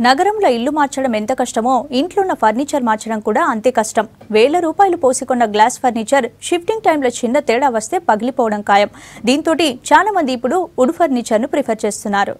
నగరంలో ఇల్లు మార్చడం ఎంత కష్టమో ఇంట్లో ఉన్న ఫర్నిచర్ మార్చడం కూడా అంతే కష్టం. వేల రూపాయలు పోసికొన్న గ్లాస్ ఫర్నిచర్ షిఫ్టింగ్ టైంలో చిన్న తేడా వస్తే పగిలిపోవడం ఖాయం. దీంతో చాలా మంది ఇప్పుడు వుడ్ ఫర్నిచర్ ను ప్రిఫర్ చేస్తున్నారు.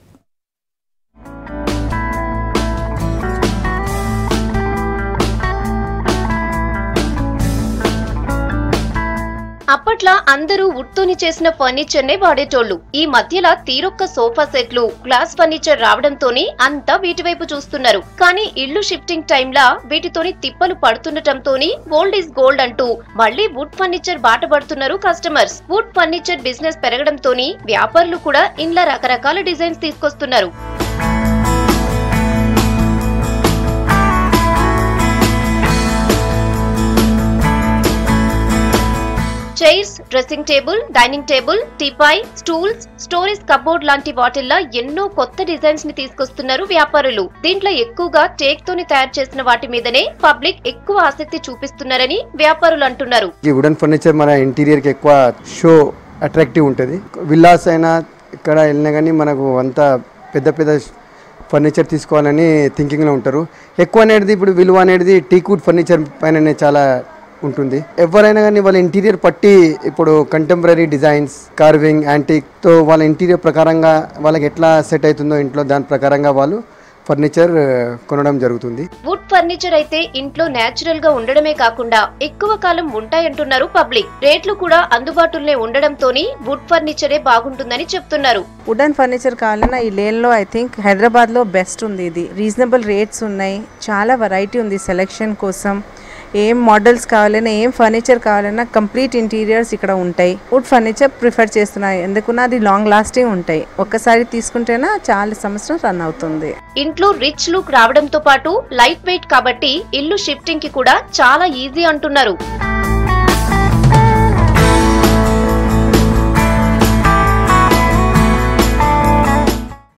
అప్పట్లా అందరూ వుడ్ తోని చేసిన ఫర్నిచర్ నే వాడేటోళ్లు. ఈ మధ్యలో తీరొక్క సోఫా సెట్లు, గ్లాస్ ఫర్నిచర్ రావడంతోని అంతా వీటి వైపు చూస్తున్నారు. కానీ ఇల్లు షిఫ్టింగ్ టైంలా వీటితోని తిప్పలు పడుతుండటంతోని గోల్డ్ ఈజ్ గోల్డ్ అంటూ మళ్లీ వుడ్ ఫర్నిచర్ బాట పడుతున్నారు కస్టమర్స్. వుడ్ ఫర్నిచర్ బిజినెస్ పెరగడంతోని వ్యాపారులు కూడా ఇండ్ల రకరకాల డిజైన్స్ తీసుకొస్తున్నారు. Chairs, dressing table, dining table, teapoy, stools, storage cupboard లాంటి వాటిల్లో ఎన్నో కొత్త డిజైన్స్ ని తీసుకొస్తున్నారు వ్యాపారులు. దీంట్లో ఎక్కువగా టేక్ తోని తయారు చేసిన వాటి మీదనే పబ్లిక్ ఎక్కువ ఆసక్తి చూపిస్తున్నారని వ్యాపారులు అంటున్నారు. ఈ వుడెన్ ఫర్నిచర్ మన ఇంటీరియర్ కి ఎక్కువ షో అట్రాక్టివ్ ఉంటుంది. విల్లాస్ అయినా ఇక్కడ వెళ్ళినా కానీ మనకు అంత పెద్ద పెద్ద ఫర్నిచర్ తీసుకోవాలని థింకింగ్లో ఉంటారు. ఎక్కువ అనేది ఇప్పుడు విలువ అనేది టీక్వుడ్ ఫర్నిచర్ పైన చాలా ఉంటుంది. ఎవరైనా కానీ వాళ్ళ ఇంటీరియర్ పట్టి ఇప్పుడు కంటెంపరీ డిజైన్స్, కార్వింగ్, యాంటిక్తో వాళ్ళ ఇంటీరియర్ ప్రకారంగా వాళ్ళకి ఎట్లా సెట్ అవుతుందో ఇంట్లో దాని ప్రకారంగా వాళ్ళు ఫర్నిచర్ కొనడం జరుగుతుంది. వుడ్ ఫర్నిచర్ అయితే ఇంట్లో నేచురల్ గా ఉండడమే కాకుండా ఎక్కువ కాలం ఉంటాయంటున్నారు పబ్లిక్. రేట్లు కూడా అందుబాటులోనే ఉండడంతోని వుడ్ ఫర్నిచరే బాగుంటుందని చెప్తున్నారు. వుడెన్ ఫర్నిచర్ కావాలన్నా ఈ లేన్లో ఐ థింక్ హైదరాబాద్ లో బెస్ట్ ఉంది. ఇది రీజనబుల్ రేట్స్ ఉన్నాయి, చాలా వెరైటీ ఉంది సెలెక్షన్ కోసం. ఏం మోడల్స్ కావాలన్నా, ఏం ఫర్నిచర్ కావాలన్నా కంప్లీట్ ఇంటీరియర్స్ ఇక్కడ ఉంటాయి. వుడ్ ఫర్నిచర్ ప్రిఫర్ చేస్తున్నాయి, ఎందుకన్నా అది లాంగ్ లాస్టింగ్ ఉంటాయి. ఒక్కసారి తీసుకుంటేనా చాలా సంవత్సరం రన్ అవుతుంది. ఇంట్లో రిచ్ లుక్ రావడంతో పాటు లైట్ వెయిట్ కాబట్టి ఇల్లు షిఫ్టింగ్ కి కూడా చాలా ఈజీ అంటున్నారు.